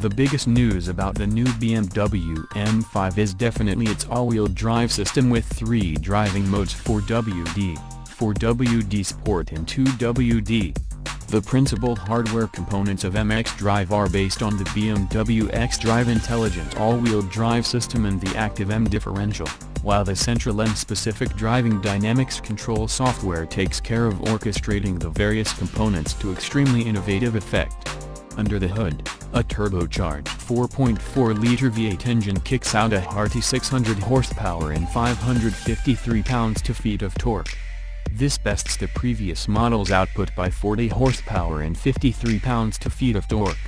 The biggest news about the new BMW M5 is definitely its all-wheel drive system with 3 driving modes: 4WD, 4WD Sport and 2WD. The principal hardware components of MX-Drive are based on the BMW X-Drive Intelligent all-wheel drive system and the Active M differential, while the central M-specific driving dynamics control software takes care of orchestrating the various components to extremely innovative effect. Under the hood, a turbocharged 4.4-liter V8 engine kicks out a hearty 600 horsepower and 553 pounds-feet of torque. This bests the previous model's output by 40 horsepower and 53 pounds-feet of torque.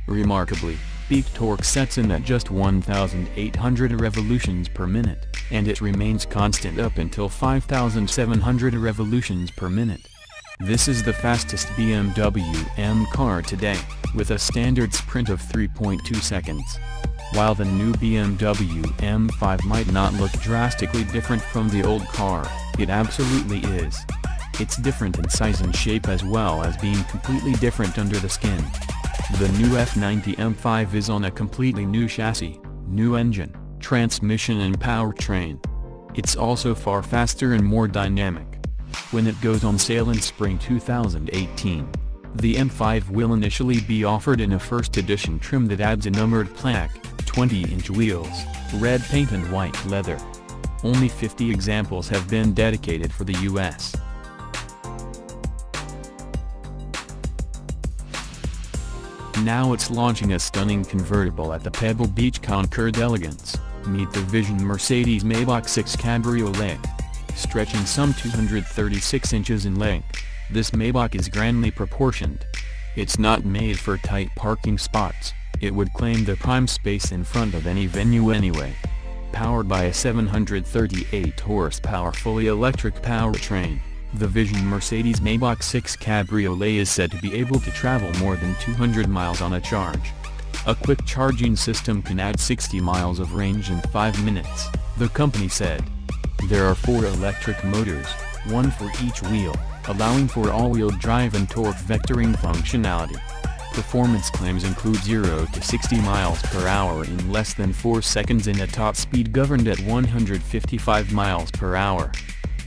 Remarkably, peak torque sets in at just 1,800 revolutions per minute, and it remains constant up until 5,700 revolutions per minute. This is the fastest BMW M car today, with a standard sprint of 3.2 seconds. While the new BMW M5 might not look drastically different from the old car, it absolutely is. It's different in size and shape as well as being completely different under the skin. The new F90 M5 is on a completely new chassis, new engine, transmission and powertrain. It's also far faster and more dynamic. When it goes on sale in spring 2018, the M5 will initially be offered in a first edition trim that adds a numbered plaque, 20-inch wheels, red paint and white leather. Only 50 examples have been dedicated for the US. Now it's launching a stunning convertible at the Pebble Beach Concord Elegance. Meet the Vision Mercedes-Maybach 6 Cabriolet. Stretching some 236 inches in length, this Maybach is grandly proportioned. It's not made for tight parking spots, it would claim the prime space in front of any venue anyway. Powered by a 738 horsepower fully electric powertrain, the Vision Mercedes-Maybach 6 Cabriolet is said to be able to travel more than 200 miles on a charge. A quick charging system can add 60 miles of range in 5 minutes, the company said. There are 4 electric motors, one for each wheel, allowing for all-wheel drive and torque vectoring functionality. Performance claims include 0 to 60 miles per hour in less than 4 seconds and a top speed governed at 155 miles per hour.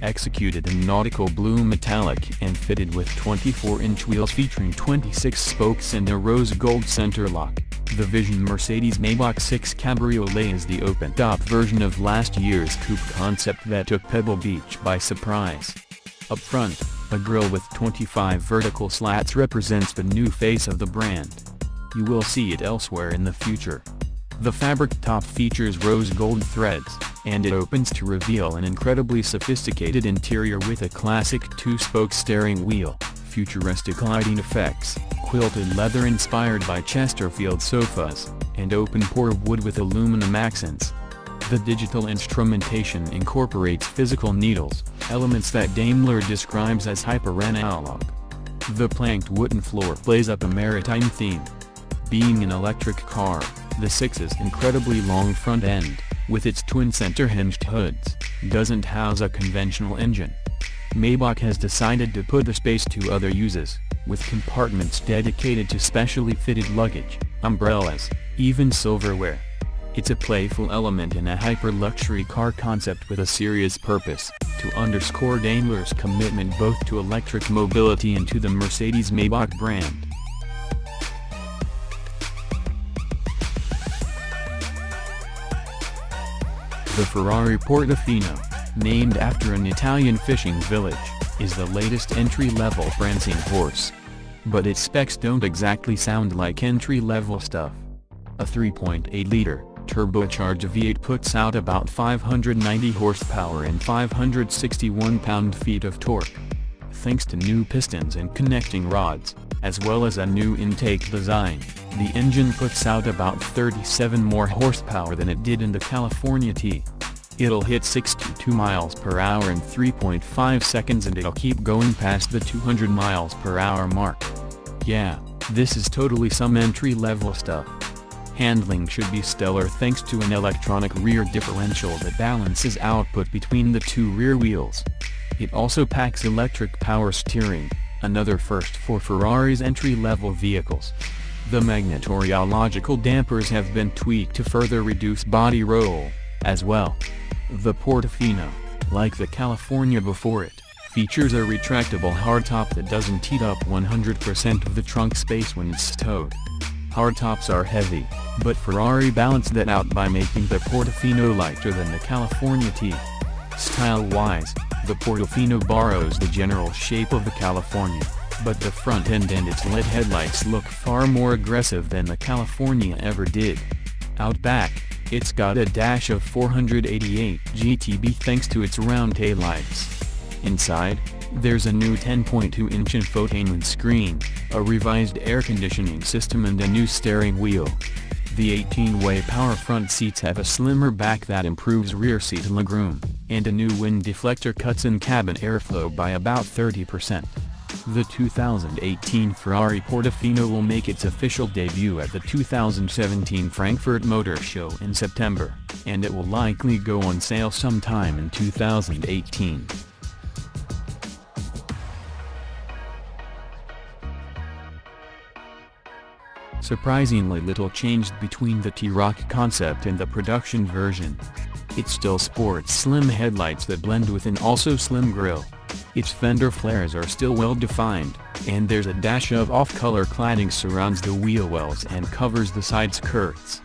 Executed in nautical blue metallic and fitted with 24-inch wheels featuring 26 spokes and a rose gold center lock, the Vision Mercedes-Maybach 6 Cabriolet is the open-top version of last year's coupe concept that took Pebble Beach by surprise. Up front, a grille with 25 vertical slats represents the new face of the brand. You will see it elsewhere in the future. The fabric top features rose gold threads, and it opens to reveal an incredibly sophisticated interior with a classic 2-spoke steering wheel, futuristic lighting effects, quilted leather inspired by Chesterfield sofas, and open-pore wood with aluminum accents. The digital instrumentation incorporates physical needles, elements that Daimler describes as hyper-analog. The planked wooden floor plays up a maritime theme. Being an electric car, the 6's incredibly long front end, with its twin center-hinged hoods, doesn't house a conventional engine. Maybach has decided to put the space to other uses, with compartments dedicated to specially fitted luggage, umbrellas, even silverware. It's a playful element in a hyper-luxury car concept with a serious purpose, to underscore Daimler's commitment both to electric mobility and to the Mercedes-Maybach brand. The Ferrari Portofino, named after an Italian fishing village, is the latest entry-level prancing horse. But its specs don't exactly sound like entry-level stuff. A 3.8-liter, turbocharged V8 puts out about 590 horsepower and 561 pound-feet of torque. Thanks to new pistons and connecting rods, as well as a new intake design, the engine puts out about 37 more horsepower than it did in the California T. It'll hit 62 miles per hour in 3.5 seconds and it'll keep going past the 200 miles per hour mark. Yeah, this is totally some entry-level stuff. Handling should be stellar thanks to an electronic rear differential that balances output between the 2 rear wheels. It also packs electric power steering, another first for Ferrari's entry-level vehicles. The magnetorological dampers have been tweaked to further reduce body roll, as well. The Portofino, like the California before it, features a retractable hardtop that doesn't eat up 100% of the trunk space when it's towed. Hardtops are heavy, but Ferrari balanced that out by making the Portofino lighter than the California T. Style-wise, the Portofino borrows the general shape of the California, but the front end and its LED headlights look far more aggressive than the California ever did. Out back, it's got a dash of 488 GTB thanks to its round taillights. Inside, there's a new 10.2-inch infotainment screen, a revised air conditioning system and a new steering wheel. The 18-way power front seats have a slimmer back that improves rear seat legroom, and a new wind deflector cuts in-cabin airflow by about 30%. The 2018 Ferrari Portofino will make its official debut at the 2017 Frankfurt Motor Show in September, and it will likely go on sale sometime in 2018. Surprisingly little changed between the T Roc concept and the production version. It still sports slim headlights that blend with an also slim grille. Its fender flares are still well defined, and there's a dash of off-color cladding surrounds the wheel wells and covers the side skirts.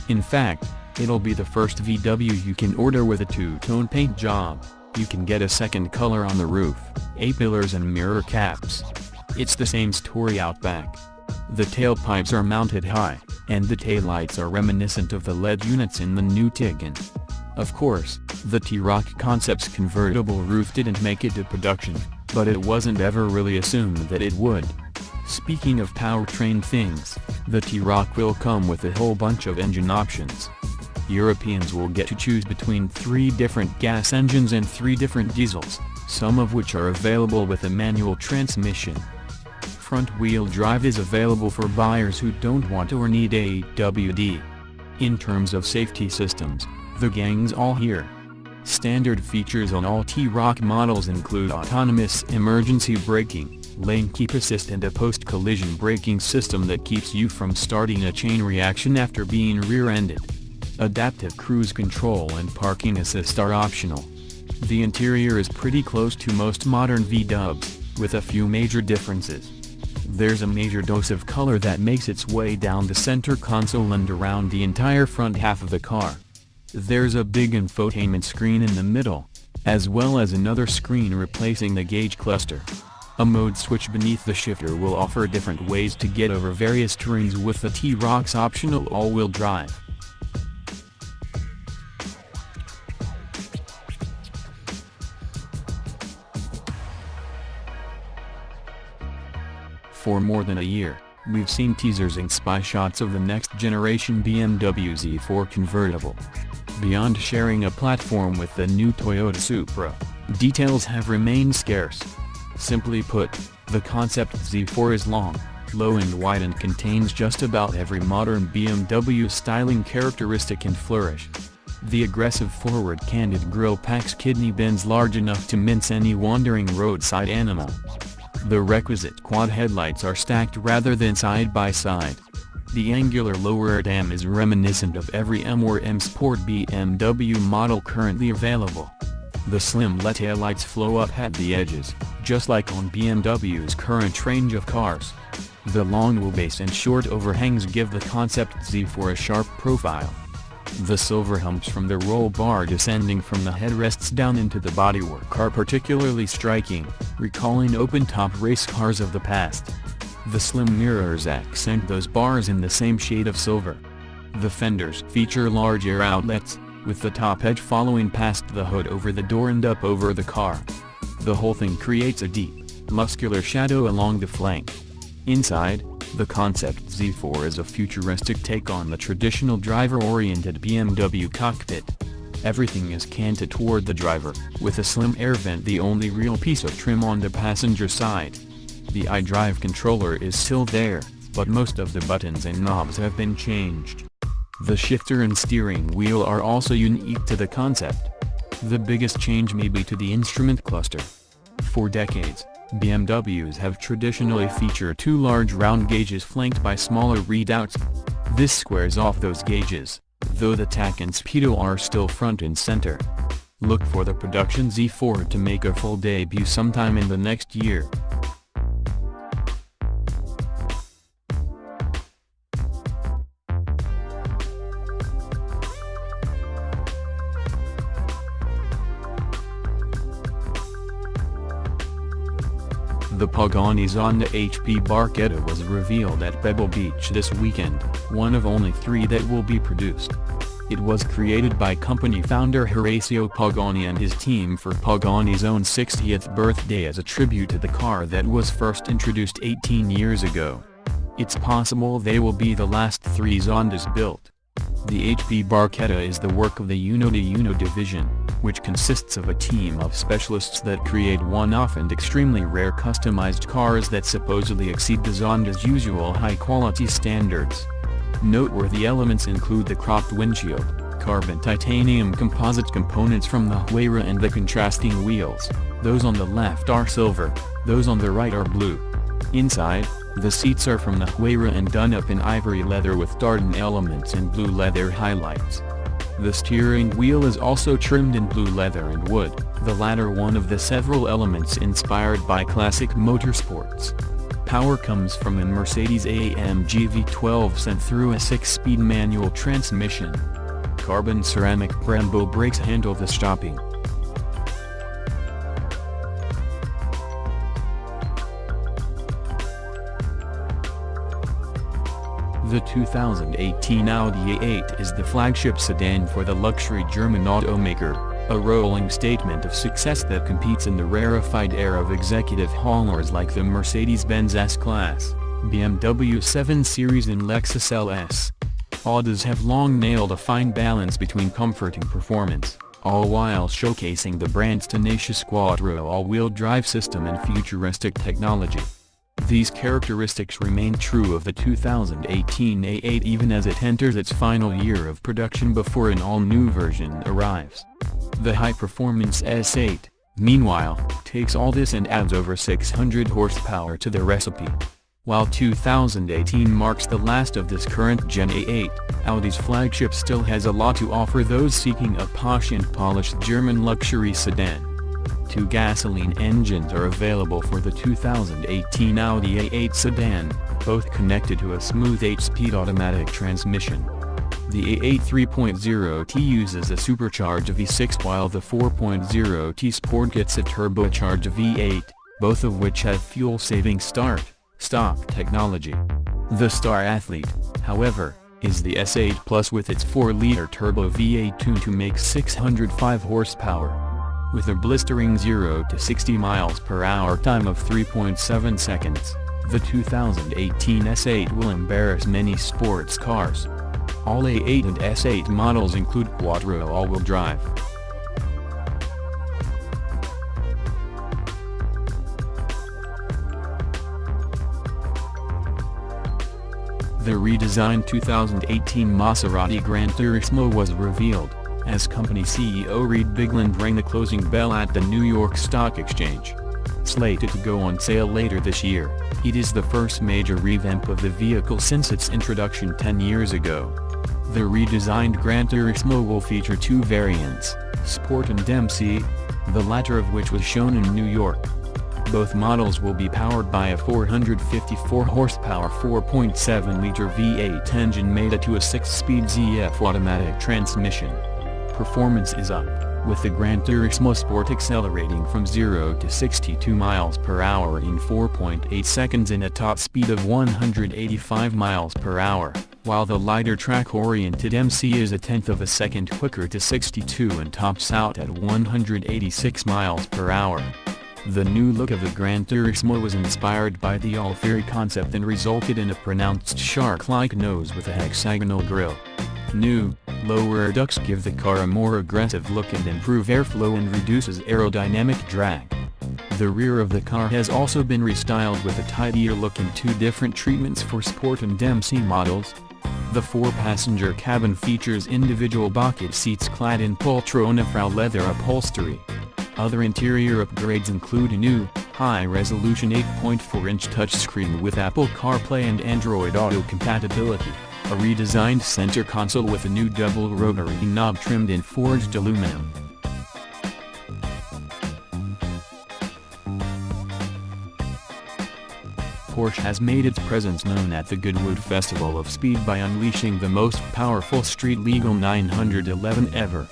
In fact, it'll be the first VW you can order with a two-tone paint job. You can get a second color on the roof, A-pillars and mirror caps. It's the same story out back. The tailpipes are mounted high, and the taillights are reminiscent of the LED units in the new Tiggan. Of course, the T Roc Concept's convertible roof didn't make it to production, but it wasn't ever really assumed that it would. Speaking of powertrain things, the T Roc will come with a whole bunch of engine options. Europeans will get to choose between 3 different gas engines and 3 different diesels, some of which are available with a manual transmission. Front-wheel drive is available for buyers who don't want or need AWD. In terms of safety systems, the gang's all here. Standard features on all T Roc models include autonomous emergency braking, lane keep assist and a post-collision braking system that keeps you from starting a chain reaction after being rear-ended. Adaptive cruise control and parking assist are optional. The interior is pretty close to most modern VWs, with a few major differences. There's a major dose of color that makes its way down the center console and around the entire front half of the car. There's a big infotainment screen in the middle, as well as another screen replacing the gauge cluster. A mode switch beneath the shifter will offer different ways to get over various terrains with the T Roc's optional all-wheel drive. For more than a year, we've seen teasers and spy shots of the next-generation BMW Z4 convertible. Beyond sharing a platform with the new Toyota Supra, details have remained scarce. Simply put, the Concept Z4 is long, low and wide and contains just about every modern BMW styling characteristic and flourish. The aggressive forward-canted grille packs kidney bins large enough to mince any wandering roadside animal. The requisite quad headlights are stacked rather than side by side. The angular lower dam is reminiscent of every M or M Sport BMW model currently available. The slim LED taillights flow up at the edges, just like on BMW's current range of cars. The long wheelbase and short overhangs give the Concept Z4 a sharp profile. The silver humps from the roll bar descending from the headrests down into the bodywork are particularly striking, recalling open-top race cars of the past. The slim mirrors accent those bars in the same shade of silver. The fenders feature large air outlets, with the top edge following past the hood over the door and up over the car. The whole thing creates a deep, muscular shadow along the flank. Inside, the Concept Z4 is a futuristic take on the traditional driver-oriented BMW cockpit. Everything is canted toward the driver, with a slim air vent the only real piece of trim on the passenger side. The iDrive controller is still there, but most of the buttons and knobs have been changed. The shifter and steering wheel are also unique to the Concept. The biggest change may be to the instrument cluster. For decades, BMWs have traditionally featured two large round gauges flanked by smaller readouts. This squares off those gauges, though the tach and speedo are still front and center. Look for the production Z4 to make a full debut sometime in the next year. The Pagani Zonda HP Barchetta was revealed at Pebble Beach this weekend, one of only 3 that will be produced. It was created by company founder Horacio Pagani and his team for Pagani's own 60th birthday as a tribute to the car that was first introduced 18 years ago. It's possible they will be the last 3 Zondas built. The HP Barchetta is the work of the Uno de Uno division, which consists of a team of specialists that create one-off and extremely rare customized cars that supposedly exceed the Zonda's usual high-quality standards. Noteworthy elements include the cropped windshield, carbon titanium composite components from the Huayra and the contrasting wheels. Those on the left are silver, those on the right are blue. Inside, the seats are from the Huayra and done up in ivory leather with tartan elements and blue leather highlights. The steering wheel is also trimmed in blue leather and wood, the latter one of the several elements inspired by classic motorsports. Power comes from a Mercedes-AMG V12 sent through a 6-speed manual transmission. Carbon ceramic Brembo brakes handle the stopping. The 2018 Audi A8 is the flagship sedan for the luxury German automaker, a rolling statement of success that competes in the rarefied air of executive haulers like the Mercedes-Benz S-Class, BMW 7 Series and Lexus LS. Audis have long nailed a fine balance between comfort and performance, all while showcasing the brand's tenacious quattro all-wheel drive system and futuristic technology. These characteristics remain true of the 2018 A8 even as it enters its final year of production before an all-new version arrives. The high-performance S8, meanwhile, takes all this and adds over 600 horsepower to the recipe. While 2018 marks the last of this current-gen A8, Audi's flagship still has a lot to offer those seeking a posh and polished German luxury sedan. 2 gasoline engines are available for the 2018 Audi A8 sedan, both connected to a smooth 8-speed automatic transmission. The A8 3.0T uses a supercharged V6 while the 4.0T Sport gets a turbocharged V8, both of which have fuel-saving start-stop technology. The star athlete, however, is the S8 Plus with its 4-liter turbo V8 tuned to make 605 horsepower. With a blistering 0 to 60 miles per hour time of 3.7 seconds, the 2018 S8 will embarrass many sports cars. All A8 and S8 models include quattro all-wheel drive. The redesigned 2018 Maserati GranTurismo was revealed, as company CEO Reid Bigland rang the closing bell at the New York Stock Exchange. Slated to go on sale later this year, it is the first major revamp of the vehicle since its introduction 10 years ago. The redesigned GranTurismo will feature 2 variants, Sport and MC, the latter of which was shown in New York. Both models will be powered by a 454 horsepower 4.7-liter V8 engine mated to a 6-speed ZF automatic transmission. Performance is up, with the GranTurismo Sport accelerating from 0 to 62 miles per hour in 4.8 seconds and a top speed of 185 miles per hour, while the lighter track-oriented MC is a tenth of a second quicker to 62 and tops out at 186 miles per hour. The new look of the GranTurismo was inspired by the Ferrari concept and resulted in a pronounced shark-like nose with a hexagonal grille. New, lower ducts give the car a more aggressive look and improve airflow and reduces aerodynamic drag. The rear of the car has also been restyled with a tidier look and 2 different treatments for Sport and MC models. The 4-passenger cabin features individual bucket seats clad in poltrona frau leather upholstery. Other interior upgrades include a new, high-resolution 8.4-inch touchscreen with Apple CarPlay and Android Auto compatibility, a redesigned center console with a new double rotary knob trimmed in forged aluminum. Porsche has made its presence known at the Goodwood Festival of Speed by unleashing the most powerful street-legal 911 ever.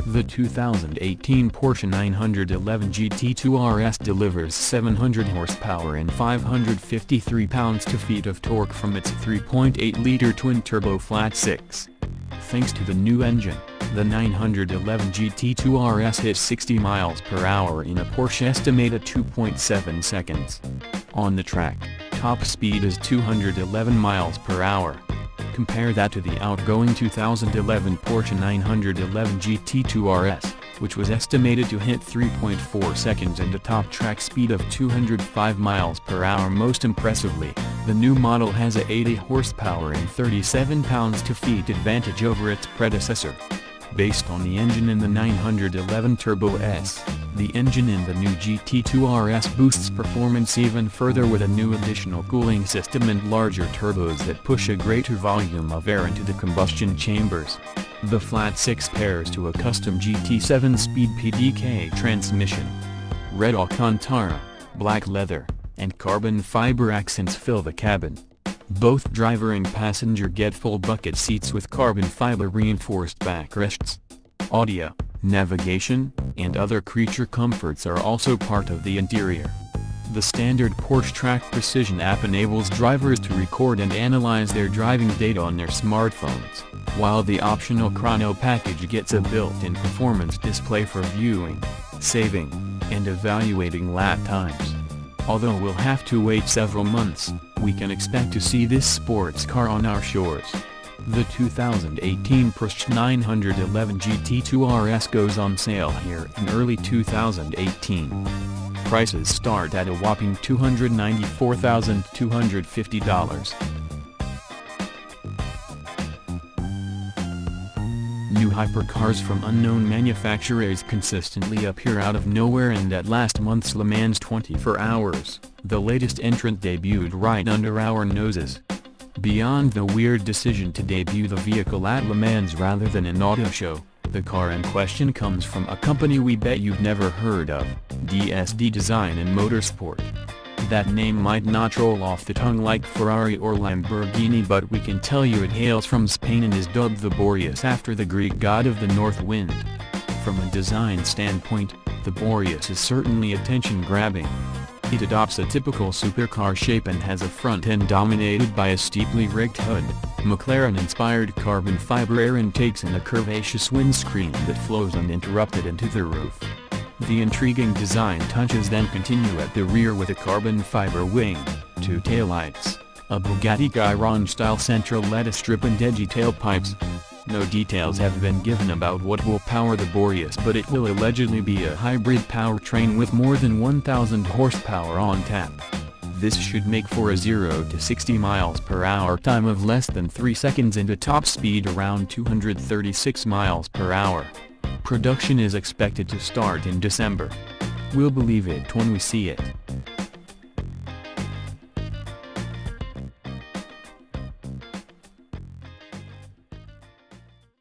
The 2018 Porsche 911 GT2 RS delivers 700 horsepower and 553 pounds-feet of torque from its 3.8-liter twin-turbo flat-six. Thanks to the new engine, the 911 GT2 RS hits 60 miles per hour in a Porsche estimated 2.7 seconds. On the track, top speed is 211 miles per hour. Compare that to the outgoing 2011 Porsche 911 GT2 RS, which was estimated to hit 3.4 seconds and a top track speed of 205 miles per hour. Most impressively, the new model has a 80 horsepower and 37 pounds-feet advantage over its predecessor. Based on the engine in the 911 Turbo S, the engine in the new GT2 RS boosts performance even further with a new additional cooling system and larger turbos that push a greater volume of air into the combustion chambers. The flat-six pairs to a custom GT7 Speed PDK transmission. Red Alcantara, black leather, and carbon fiber accents fill the cabin. Both driver and passenger get full bucket seats with carbon fiber reinforced backrests. Audio, navigation, and other creature comforts are also part of the interior. The standard Porsche Track Precision app enables drivers to record and analyze their driving data on their smartphones, while the optional Chrono package gets a built-in performance display for viewing, saving, and evaluating lap times. Although we'll have to wait several months, we can expect to see this sports car on our shores. The 2018 Porsche 911 GT2 RS goes on sale here in early 2018. Prices start at a whopping $294,250. New hypercars from unknown manufacturers consistently appear out of nowhere, and at last month's Le Mans 24 Hours, the latest entrant debuted right under our noses. Beyond the weird decision to debut the vehicle at Le Mans rather than an auto show, the car in question comes from a company we bet you've never heard of, DSD Design and Motorsport. That name might not roll off the tongue like Ferrari or Lamborghini, but we can tell you it hails from Spain and is dubbed the Boreas after the Greek god of the north wind. From a design standpoint, the Boreas is certainly attention-grabbing. It adopts a typical supercar shape and has a front end dominated by a steeply rigged hood, McLaren-inspired carbon fiber air intakes and a curvaceous windscreen that flows uninterrupted into the roof. The intriguing design touches then continue at the rear with a carbon fiber wing, two taillights, a Bugatti Chiron-style central lettuce strip and edgy tailpipes. No details have been given about what will power the Boreas, but it will allegedly be a hybrid powertrain with more than 1,000 horsepower on tap. This should make for a 0 to 60 miles per hour time of less than 3 seconds and a top speed around 236 miles per hour. Production is expected to start in December. We'll believe it when we see it.